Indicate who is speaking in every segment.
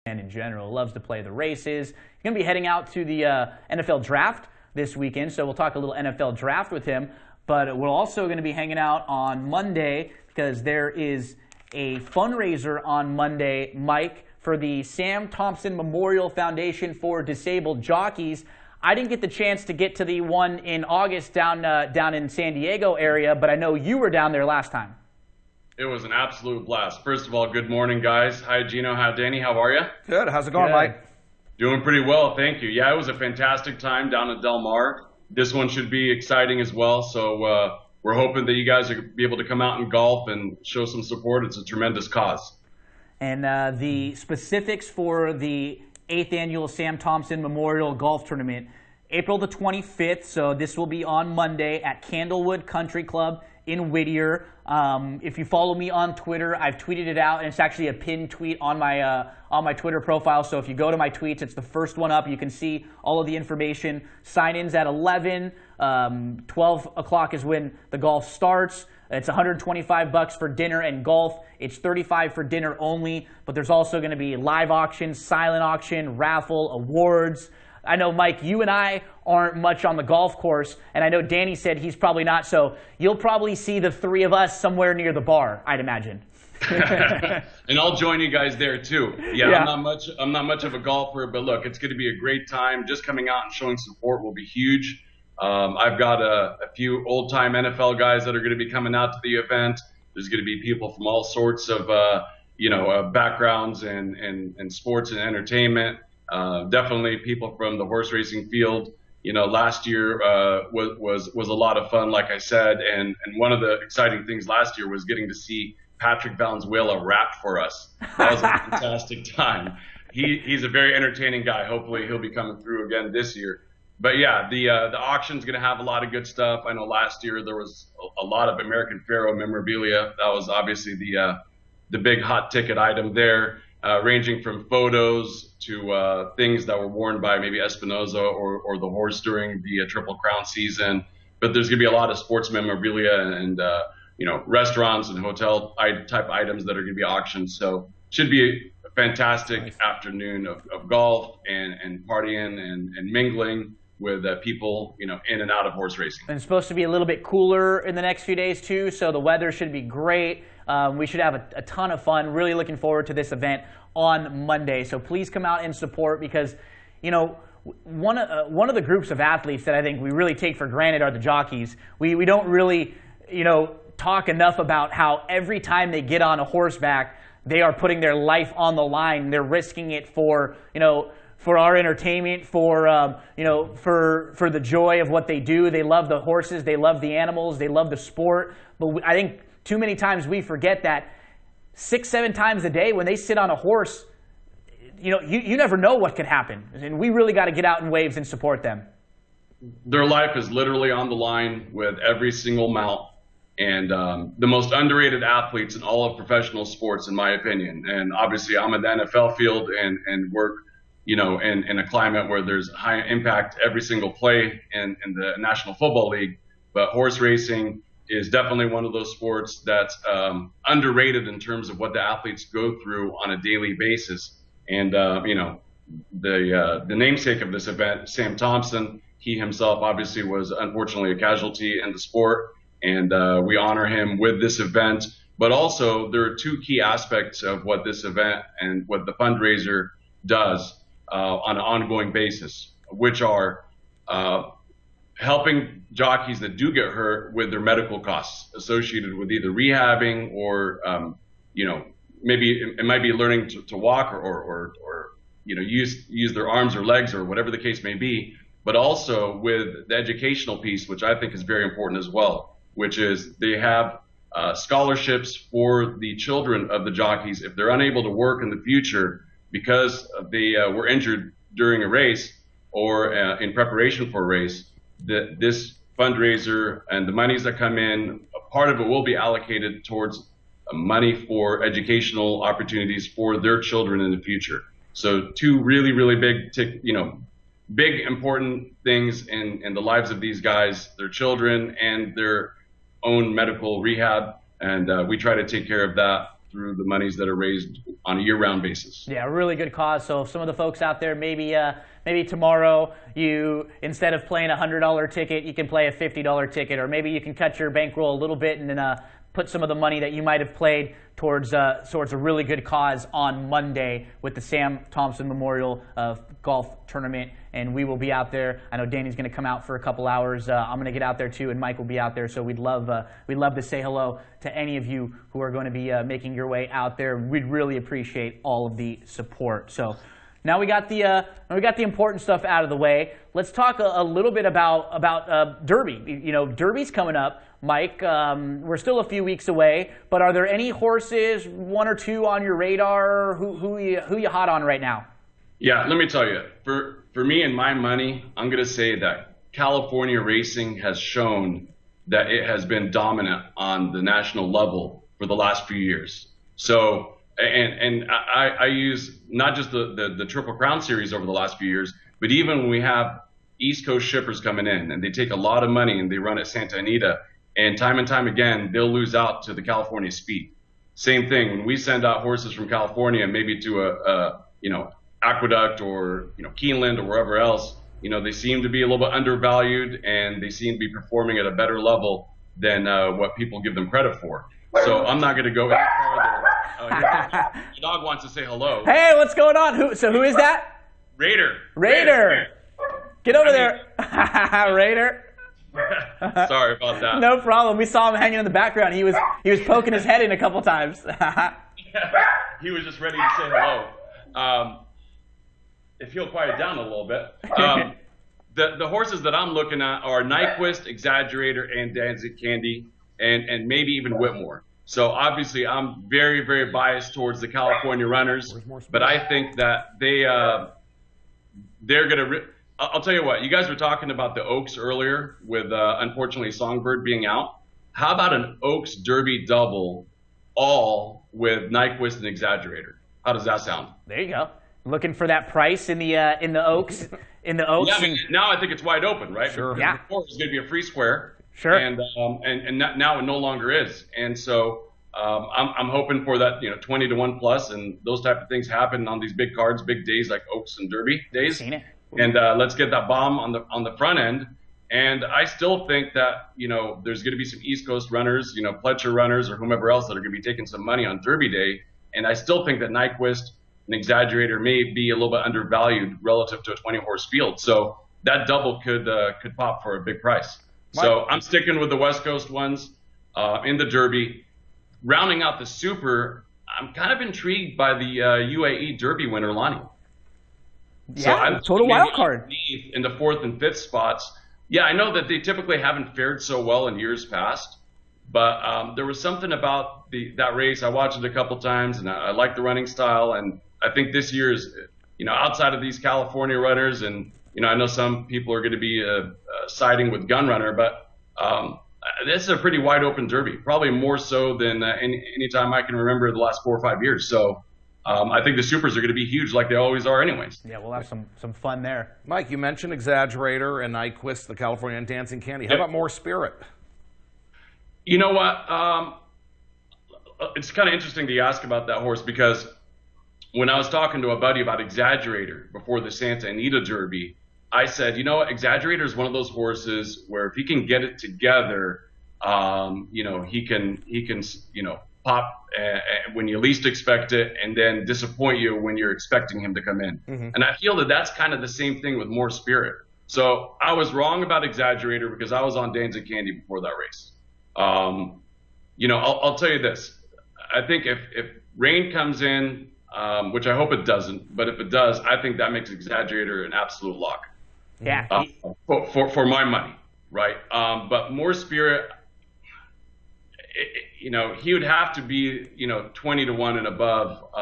Speaker 1: in general. Loves to play the races. He's going to be heading out to the NFL draft this weekend, so we'll talk a little NFL draft with him. But we're also going to be hanging out on Monday because there is a fundraiser on Monday, Mike, for the Sam Thompson Memorial Foundation for Disabled Jockeys. I didn't get the chance to get to the one in August down in San Diego area, but I know you were down there last time.
Speaker 2: It was an absolute blast. First of all, good morning, guys. Hi, Gino. Hi, Danny. How are you?
Speaker 3: Good. How's it going,
Speaker 1: Good.
Speaker 3: Mike?
Speaker 2: Doing pretty well, thank you. Yeah, it was a fantastic time down at Del Mar. This one should be exciting as well, so we're hoping that you guys will be able to come out and golf and show some support. It's a tremendous cause.
Speaker 1: And the specifics for the 8th Annual Sam Thompson Memorial Golf Tournament, April the 25th, so this will be on Monday at Candlewood Country Club in Whittier. If you follow me on Twitter, I've tweeted it out, and it's actually a pinned tweet on my Twitter profile. So if you go to my tweets, it's the first one up. You can see all of the information. Sign-ins at 11. 12 o'clock is when the golf starts. It's $125 for dinner and golf. It's $35 for dinner only, but there's also going to be live auction, silent auction, raffle, awards. I know, Mike, you and I aren't much on the golf course, and I know Danny said he's probably not, so you'll probably see the three of us somewhere near the bar, I'd imagine.
Speaker 2: And I'll join you guys there too. Yeah. I'm not much of a golfer, but look, it's going to be a great time. Just coming out and showing support will be huge. I've got a few old-time NFL guys that are going to be coming out to the event. There's going to be people from all sorts of backgrounds and sports and entertainment. Definitely people from the horse racing field. You know, last year was a lot of fun, like I said, and one of the exciting things last year was getting to see Patrick Valenzuela rap for us. That was a fantastic time. He's a very entertaining guy. Hopefully he'll be coming through again this year. But yeah, the auction's going to have a lot of good stuff. I know last year there was a lot of American Pharoah memorabilia. That was obviously the big hot ticket item there, ranging from photos to things that were worn by maybe Espinoza or the horse during the Triple Crown season. But there's going to be a lot of sports memorabilia and restaurants and hotel type items that are going to be auctioned. So it should be a fantastic afternoon of golf and partying and mingling with people, in and out of horse racing.
Speaker 1: And it's supposed to be a little bit cooler in the next few days too, so the weather should be great. We should have a ton of fun. Really looking forward to this event on Monday. So please come out and support because, one of the groups of athletes that I think we really take for granted are the jockeys. We don't really, talk enough about how every time they get on a horseback, they are putting their life on the line. They're risking it for, for our entertainment, for the joy of what they do. They love the horses, they love the animals, they love the sport. But I think too many times we forget that 6-7 times a day when they sit on a horse, you never know what could happen. And we really got to get out in waves and support them.
Speaker 2: Their life is literally on the line with every single mount. And the most underrated athletes in all of professional sports, in my opinion. And obviously I'm in the NFL field and work in a climate where there's high impact every single play in the National Football League. But horse racing is definitely one of those sports that's underrated in terms of what the athletes go through on a daily basis. And, the namesake of this event, Sam Thompson, he himself obviously was unfortunately a casualty in the sport. And we honor him with this event. But also there are two key aspects of what this event and what the fundraiser does on an ongoing basis, which are helping jockeys that do get hurt with their medical costs associated with either rehabbing or, maybe it might be learning to walk or use their arms or legs or whatever the case may be, but also with the educational piece, which I think is very important as well, which is they have scholarships for the children of the jockeys if they're unable to work in the future because they were injured during a race or in preparation for a race. This fundraiser and the monies that come in, a part of it will be allocated towards money for educational opportunities for their children in the future. So two really, really big important things in the lives of these guys, their children and their own medical rehab. And we try to take care of that through the monies that are raised on a year-round basis.
Speaker 1: Yeah, really good cause. So some of the folks out there, maybe tomorrow you, instead of playing a $100 ticket, you can play a $50 ticket, or maybe you can cut your bankroll a little bit and then put some of the money that you might have played towards a really good cause on Monday with the Sam Thompson Memorial Golf Tournament. And we will be out there. I know Danny's going to come out for a couple hours. I'm going to get out there too, and Mike will be out there. So we'd love to say hello to any of you who are going to be making your way out there. We'd really appreciate all of the support. So now we got the important stuff out of the way. Let's talk a little bit about Derby. You know, Derby's coming up, Mike. We're still a few weeks away, but are there any horses, one or two, on your radar? Who you hot on right now?
Speaker 2: Yeah, let me tell you. For me and my money, I'm going to say that California racing has shown that it has been dominant on the national level for the last few years. So, and I use not just the Triple Crown Series over the last few years, but even when we have East Coast shippers coming in and they take a lot of money and they run at Santa Anita, and time again, they'll lose out to the California speed. Same thing, when we send out horses from California, maybe to a Aqueduct or Keeneland or wherever else, they seem to be a little bit undervalued, and they seem to be performing at a better level than what people give them credit for. So I'm not going to go any farther. Your dog wants to say hello.
Speaker 1: Hey, what's going on? Who is that?
Speaker 2: Raider.
Speaker 1: Get over there. Raider.
Speaker 2: Sorry about that.
Speaker 1: No problem. We saw him hanging in the background. He was poking his head in a couple times.
Speaker 2: He was just ready to say hello. If he'll quiet down a little bit. The horses that I'm looking at are Nyquist, Exaggerator, and Danzig Candy, and maybe even Whitmore. So obviously I'm very, very biased towards the California runners, but I think that they're going to I'll tell you what, you guys were talking about the Oaks earlier with unfortunately Songbird being out. How about an Oaks Derby double all with Nyquist and Exaggerator? How does that sound?
Speaker 1: There you go. Looking for that price in the Oaks. In the Oaks.
Speaker 2: Yeah, I mean, now I think it's wide open, right?
Speaker 1: Sure.
Speaker 2: Because before it was going to be a free square.
Speaker 1: Sure.
Speaker 2: And now it no longer is. And so I'm hoping for that 20 to 1 plus, and those type of things happen on these big cards, big days like Oaks and Derby days.
Speaker 1: Seen it.
Speaker 2: And let's get that bomb on the front end. And I still think that there's going to be some East Coast runners, Pletcher runners or whomever else that are going to be taking some money on Derby day. And I still think that Nyquist, an Exaggerator, may be a little bit undervalued relative to a 20-horse field. So that double could pop for a big price. So I'm sticking with the West Coast ones in the Derby. Rounding out the Super, I'm kind of intrigued by the UAE Derby winner, Lonnie.
Speaker 1: Yeah, so total wild card.
Speaker 2: In the 4th and 5th spots. Yeah, I know that they typically haven't fared so well in years past, but there was something about that race. I watched it a couple times, and I like the running style, and I think this year is, outside of these California runners, and, I know some people are going to be siding with Gun Runner, but this is a pretty wide open Derby, probably more so than any time I can remember the last 4 or 5 years. So I think the Supers are going to be huge like they always are anyways.
Speaker 1: Yeah, we'll have some fun there.
Speaker 3: Mike, you mentioned Exaggerator and Nyquist, the California and Dancing Candy. How about More Spirit?
Speaker 2: You know what? It's kind of interesting to ask about that horse, because when I was talking to a buddy about Exaggerator before the Santa Anita Derby, I said, Exaggerator is one of those horses where if he can get it together, he can pop when you least expect it, and then disappoint you when you're expecting him to come in. Mm-hmm. And I feel that that's kind of the same thing with More Spirit. So I was wrong about Exaggerator because I was on Danzig Candy before that race. I'll tell you this. I think if rain comes in, which I hope it doesn't, but if it does, I think that makes Exaggerator an absolute lock.
Speaker 1: Yeah.
Speaker 2: For my money, right? But More Spirit, he would have to be 20 to 1 and above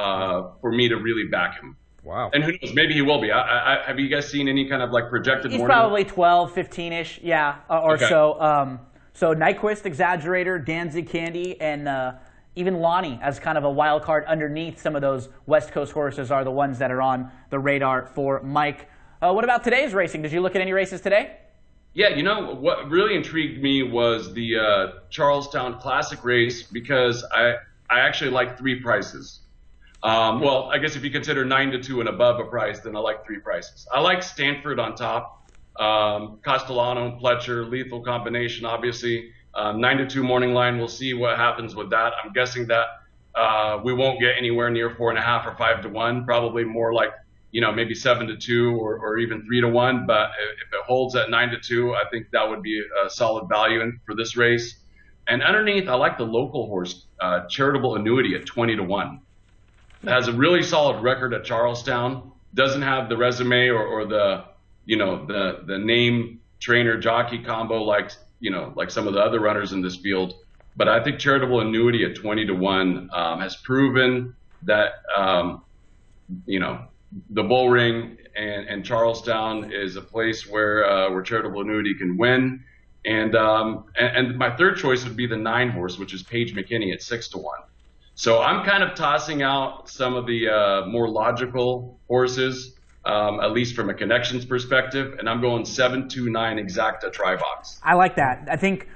Speaker 2: for me to really back him.
Speaker 3: Wow.
Speaker 2: And who knows? Maybe he will be. Have you guys seen any kind of projected?
Speaker 1: He's probably 12, 15-ish, yeah, or
Speaker 2: okay.
Speaker 1: So. So Nyquist, Exaggerator, Danzig Candy, and even Lonnie as kind of a wild card underneath some of those West Coast horses are the ones that are on the radar for Mike. What about today's racing? Did you look at any races today?
Speaker 2: Yeah, what really intrigued me was the Charlestown Classic race, because I actually like 3 prices. Well, I guess if you consider 9-2 and above a price, then I like 3 prices. I like Stanford on top, Castellano, Pletcher, lethal combination, obviously. 9-2 morning line. We'll see what happens with that. I'm guessing that we won't get anywhere near 4.5 or 5-1. Probably more like maybe 7-2 or even 3-1. But if it holds at 9-2, I think that would be a solid value for this race. And underneath, I like the local horse, Charitable Annuity at 20-1. It has a really solid record at Charlestown. Doesn't have the resume or the the name trainer jockey combo like some of the other runners in this field. But I think Charitable Annuity at 20-1 has proven that the Bull Ring and Charlestown is a place where Charitable Annuity can win. And my third choice would be the 9 horse, which is Paige McKinney at 6-1. So I'm kind of tossing out some of the more logical horses, at least from a connections perspective, and I'm going 7-2-9 Exacta Tri-Box.
Speaker 1: I like that. I think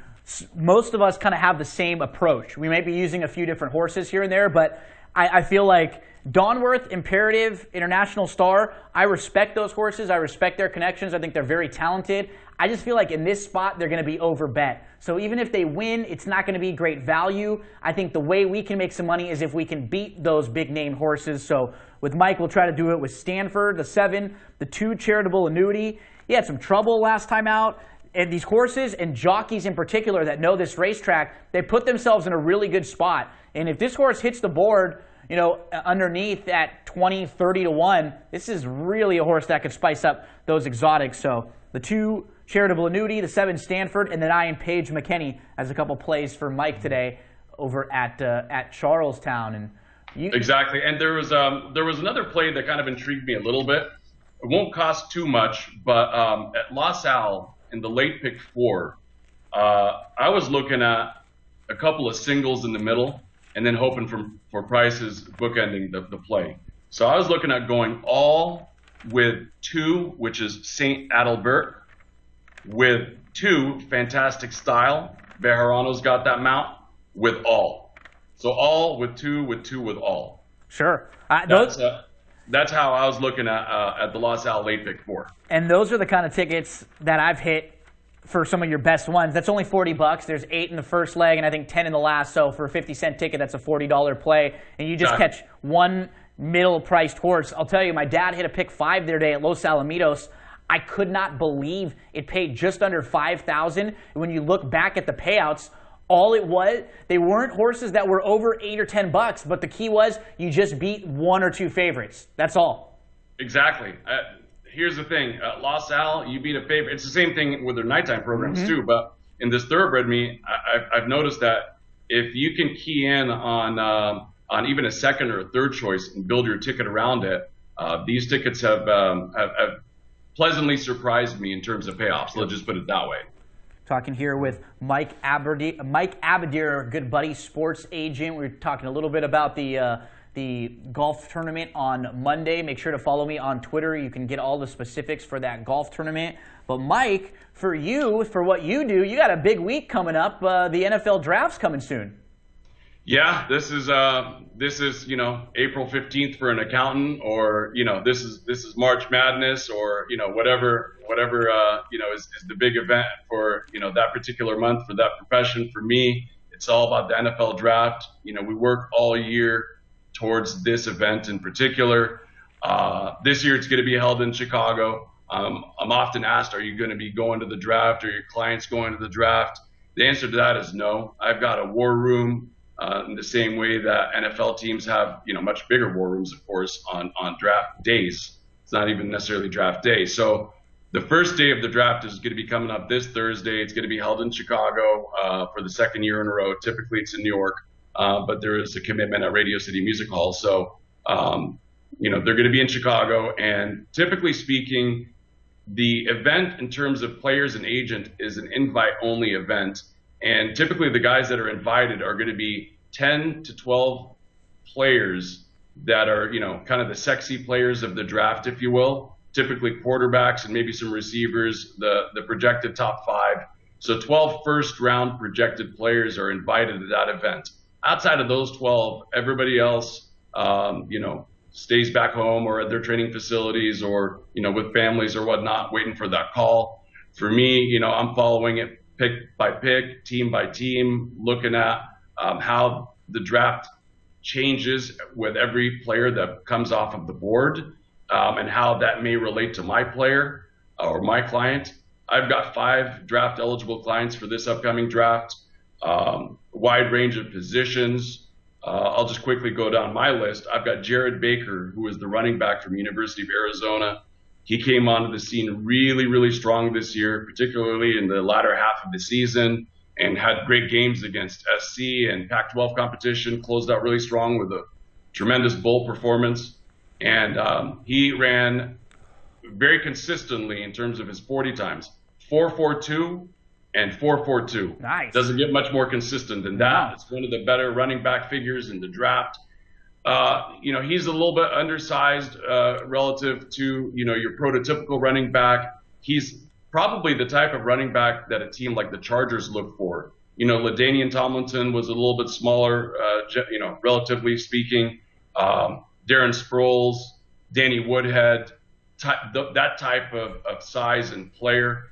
Speaker 1: most of us kind of have the same approach. We might be using a few different horses here and there, but I feel like Dawnworth, Imperative, International Star, I respect those horses. I respect their connections. I think they're very talented. I just feel like in this spot, they're going to be overbet. So even if they win, it's not going to be great value. I think the way we can make some money is if we can beat those big-name horses. So with Mike, we'll try to do it with Stanford, the 7, the 2 Charitable Annuity. He had some trouble last time out. And these horses and jockeys in particular that know this racetrack, they put themselves in a really good spot. And if this horse hits the board, underneath at 20-30-1, this is really a horse that could spice up those exotics. So the 2 Charitable Annuity, the 7 Stanford, and the 9 Paige McKinney as a couple plays for Mike today over at Charlestown. And
Speaker 2: exactly. And there was another play that kind of intrigued me a little bit. It won't cost too much, but at La Salle in the late pick 4, I was looking at a couple of singles in the middle and then hoping for prices bookending the play. So I was looking at going all with 2, which is Saint Adalbert, with 2, Fantastic Style. Bejarano's got that mount, with all. So all with 2, with 2, with all.
Speaker 1: Sure.
Speaker 2: That's how I was looking at the La Salle late pick 4.
Speaker 1: And those are the kind of tickets that I've hit for some of your best ones. That's only $40. There's 8 in the first leg and I think 10 in the last. So for a 50-cent ticket, that's a $40 play. And you just catch one middle-priced horse. I'll tell you, my dad hit a pick 5 the other day at Los Alamitos. I could not believe it paid just under $5,000. When you look back at the payouts, all it was, they weren't horses that were over $8 or $10, but the key was you just beat 1 or 2 favorites. That's all.
Speaker 2: Exactly. Here's the thing. La Salle, you beat a favorite. It's the same thing with their nighttime programs too, but in this thoroughbred meet, I've noticed that if you can key in on even a second or a third choice and build your ticket around it, these tickets have pleasantly surprised me in terms of payoffs. Let's just put it that way.
Speaker 1: Talking here with Mike Abadir, our good buddy, sports agent. We're talking a little bit about the golf tournament on Monday. Make sure to follow me on Twitter. You can get all the specifics for that golf tournament. But Mike, for what you do, you got a big week coming up. The NFL draft's coming soon.
Speaker 2: Yeah, this is April 15th for an accountant, or this is March Madness, or whatever is the big event for that particular month for that profession. For me, it's all about the NFL draft. We work all year towards this event in particular. This year it's going to be held in Chicago. I'm often asked, are you going to be going to the draft? Are your clients going to the draft? The answer to that is no. I've got a war room in the same way that NFL teams have, much bigger war rooms, of course, on draft days. It's not even necessarily draft day. So the first day of the draft is going to be coming up this Thursday. It's going to be held in Chicago for the second year in a row. Typically it's in New York, but there is a commitment at Radio City Music Hall. So, they're going to be in Chicago. And typically speaking, the event in terms of players and agent is an invite-only event. And typically the guys that are invited are going to be 10 to 12 players that are, kind of the sexy players of the draft, if you will. Typically quarterbacks and maybe some receivers, the projected top 5. So 12 first-round projected players are invited to that event. outside of those 12, everybody else, stays back home or at their training facilities or, with families or whatnot, waiting for that call. For me, I'm following it pick by pick, team by team, looking at how the draft changes with every player that comes off of the board, and how that may relate to my player or my client. I've got 5 draft eligible clients for this upcoming draft, wide range of positions. I'll just quickly go down my list. I've got Jared Baker, who is the running back from University of Arizona. He came onto the scene really, really strong this year, particularly in the latter half of the season, and had great games against SC and Pac-12 competition, closed out really strong with a tremendous bowl performance. And he ran very consistently in terms of his 40 times, 4.42 and 4.42.
Speaker 1: Nice.
Speaker 2: Doesn't get much more consistent than that. Wow. It's one of the better running back figures in the draft. He's a little bit undersized relative to, your prototypical running back. He's probably the type of running back that a team like the Chargers look for. LaDainian Tomlinson was a little bit smaller, relatively speaking. Darren Sproles, Danny Woodhead, that type of size and player.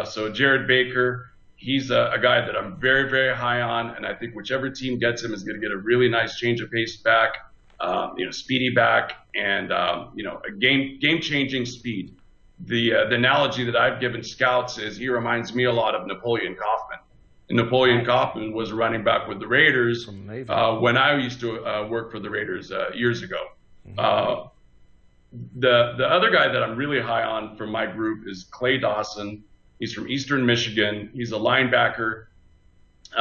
Speaker 2: So Jared Baker, he's a guy that I'm very, very high on, and I think whichever team gets him is going to get a really nice change of pace back, speedy back, and a game-changing speed. The analogy that I've given scouts is he reminds me a lot of Napoleon Kaufman. And Napoleon Kaufman was a running back with the Raiders when I used to work for the Raiders years ago. The other guy that I'm really high on from my group is Clay Dawson. He's from Eastern Michigan. He's a linebacker. He's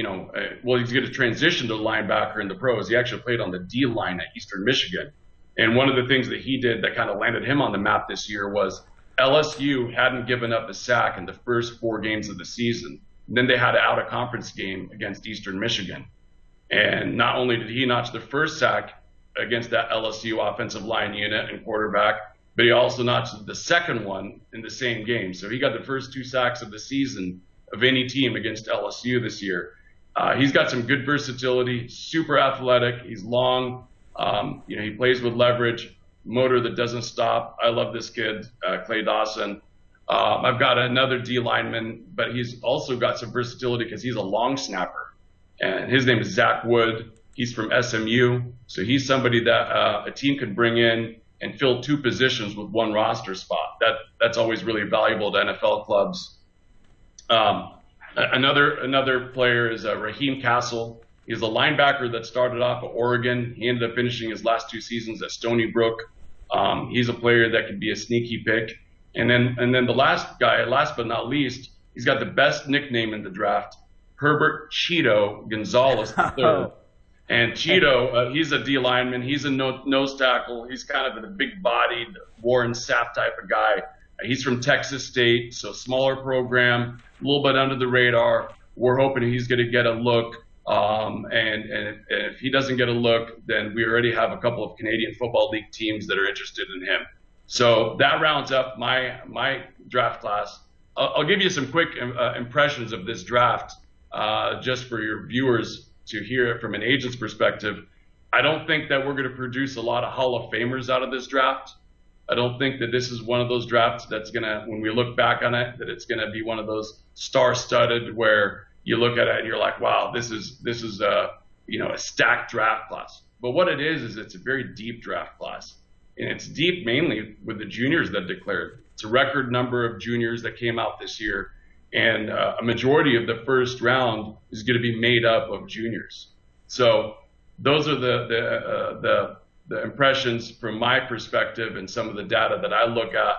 Speaker 2: going to transition to linebacker in the pros. He actually played on the D line at Eastern Michigan. And one of the things that he did that kind of landed him on the map this year was LSU hadn't given up a sack in the first 4 games of the season. And then they had an out-of-conference game against Eastern Michigan. And not only did he notch the first sack against that LSU offensive line unit and quarterback, but he also notched the second one in the same game. So he got the first 2 sacks of the season of any team against LSU this year. He's got some good versatility, super athletic. He's long. He plays with leverage, motor that doesn't stop. I love this kid, Clay Dawson. I've got another D lineman, but he's also got some versatility because he's a long snapper. And his name is Zach Wood. He's from SMU. So he's somebody that a team could bring in and fill 2 positions with 1 roster spot. That's always really valuable to NFL clubs. Another player is Raheem Castle. He's a linebacker that started off at Oregon. He ended up finishing his last 2 seasons at Stony Brook. He's a player that could be a sneaky pick. And then the last guy, last but not least, he's got the best nickname in the draft, Herbert Cheeto Gonzalez III. And Cheeto, he's a D lineman. He's a nose tackle. He's kind of a big-bodied Warren Sapp type of guy. He's from Texas State, so smaller program, a little bit under the radar. We're hoping he's going to get a look. And if he doesn't get a look, then we already have a couple of Canadian Football League teams that are interested in him. So that rounds up my draft class. I'll give you some quick impressions of this draft, just for your viewers to hear it from an agent's perspective. I don't think that we're going to produce a lot of Hall of Famers out of this draft. I don't think that this is one of those drafts that's going to, when we look back on it, that it's going to be one of those star-studded where you look at it and you're like, wow, this is a stacked draft class. But what it is it's a very deep draft class. And it's deep mainly with the juniors that declared. It's a record number of juniors that came out this year. And a majority of the first round is going to be made up of juniors. So those are the impressions from my perspective, and some of the data that I look at,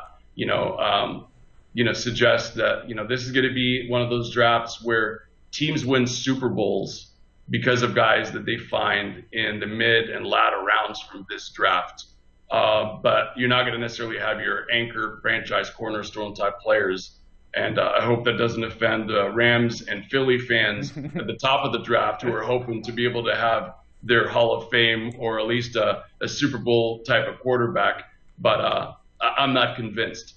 Speaker 2: suggest that, this is going to be one of those drafts where teams win Super Bowls because of guys that they find in the mid and latter rounds from this draft. But you're not going to necessarily have your anchor franchise cornerstone type players. And I hope that doesn't offend Rams and Philly fans at the top of the draft who are hoping to be able to have their Hall of Fame or at least a Super Bowl type of quarterback. But I'm not convinced.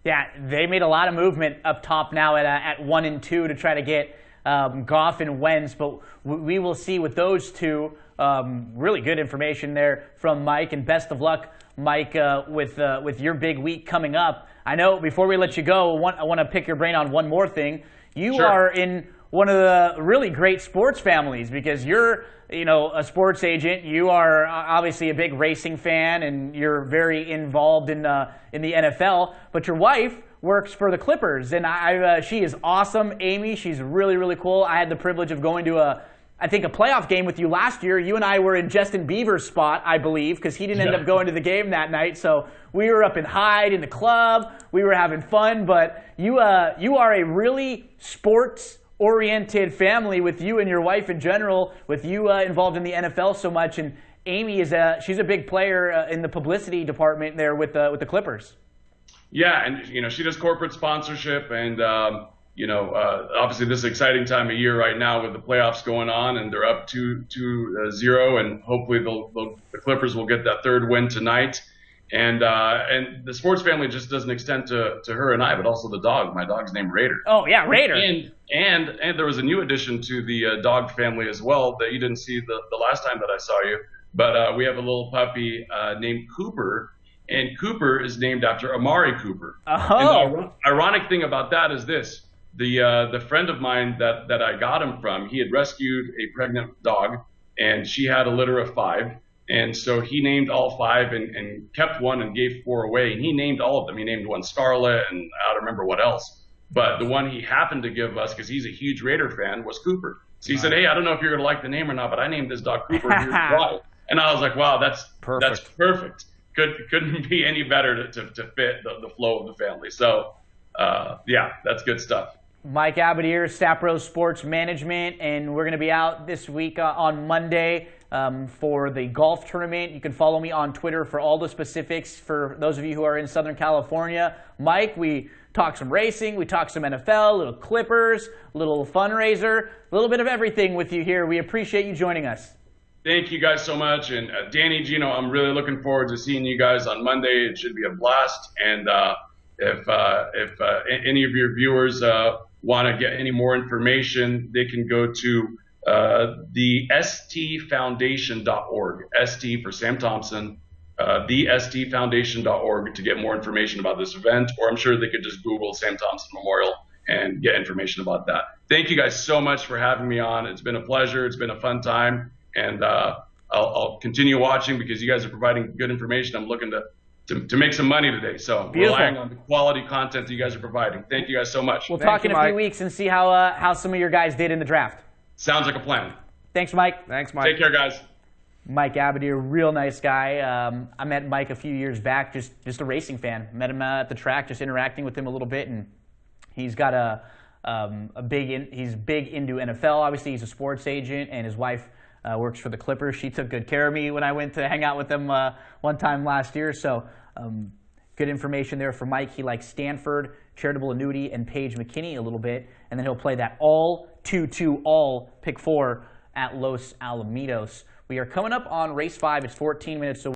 Speaker 1: Yeah, they made a lot of movement up top now at 1 and 2 to try to get Goff and Wentz, but we will see with those two. Really good information there from Mike, and best of luck, Mike, with your big week coming up. I know before we let you go, I want to pick your brain on one more thing. You
Speaker 2: Sure.
Speaker 1: are in one of the really great sports families because you're, a sports agent. You are obviously a big racing fan, and you're very involved in the NFL. But your wife works for the Clippers, and she is awesome. Amy, she's really, really cool. I had the privilege of going to a playoff game with you last year. You and I were in Justin Bieber's spot, I believe, because he didn't end up going to the game that night. So we were up in Hyde in the club. We were having fun. But you are a really sports-oriented family with you and your wife in general, with you involved in the NFL so much. And Amy she's a big player in the publicity department there with the Clippers. Yeah,
Speaker 2: and she does corporate sponsorship, and obviously this is an exciting time of year right now with the playoffs going on, and they're up 2-0, and hopefully the Clippers will get that third win tonight. And the sports family just doesn't extend to her and I, but also the dog. My dog's named Raider.
Speaker 1: Oh yeah, Raider.
Speaker 2: And there was a new addition to the dog family as well that you didn't see the last time that I saw you. But we have a little puppy named Cooper. And Cooper is named after Amari Cooper.
Speaker 1: Oh.
Speaker 2: And the ironic thing about that is this. The friend of mine that I got him from, he had rescued a pregnant dog, and she had a litter of 5. And so he named all 5 and kept one and gave 4 away. And he named all of them. He named one Scarlet, and I don't remember what else. But the one he happened to give us, because he's a huge Raider fan, was Cooper. So he said, hey, I don't know if you're going to like the name or not, but I named this dog Cooper. Here's why. And I was like, wow, that's perfect. Couldn't be any better to fit the flow of the family. So, yeah, that's good stuff.
Speaker 1: Mike Abadir, Sapros Sports Management, and we're going to be out this week on Monday for the golf tournament. You can follow me on Twitter for all the specifics for those of you who are in Southern California. Mike, we talk some racing, we talk some NFL, little Clippers, little fundraiser, a little bit of everything with you here. We appreciate you joining us.
Speaker 2: Thank you guys so much. And Danny, Gino, I'm really looking forward to seeing you guys on Monday. It should be a blast. And if any of your viewers want to get any more information, they can go to the stfoundation.org, ST for Sam Thompson, the stfoundation.org to get more information about this event, or I'm sure they could just Google Sam Thompson Memorial and get information about that. Thank you guys so much for having me on. It's been a pleasure. It's been a fun time. And I'll continue watching because you guys are providing good information. I'm looking to make some money today. So relying on the quality content that you guys are providing. Thank you guys so much.
Speaker 1: We'll talk in a few weeks and see how some of your guys did in the draft.
Speaker 2: Sounds like a plan.
Speaker 1: Thanks, Mike.
Speaker 3: Thanks, Mike.
Speaker 2: Take care, guys.
Speaker 1: Mike Abadir, real nice guy. I met Mike a few years back, just a racing fan. Met him at the track, just interacting with him a little bit, and he's got he's big into NFL. Obviously, he's a sports agent, and his wife works for the Clippers. She took good care of me when I went to hang out with them one time last year. So good information there for Mike. He likes Stanford, Charitable Annuity, and Paige McKinney a little bit. And then he'll play that all 2-2 all pick 4 at Los Alamitos. We are coming up on race 5. It's 14 minutes away.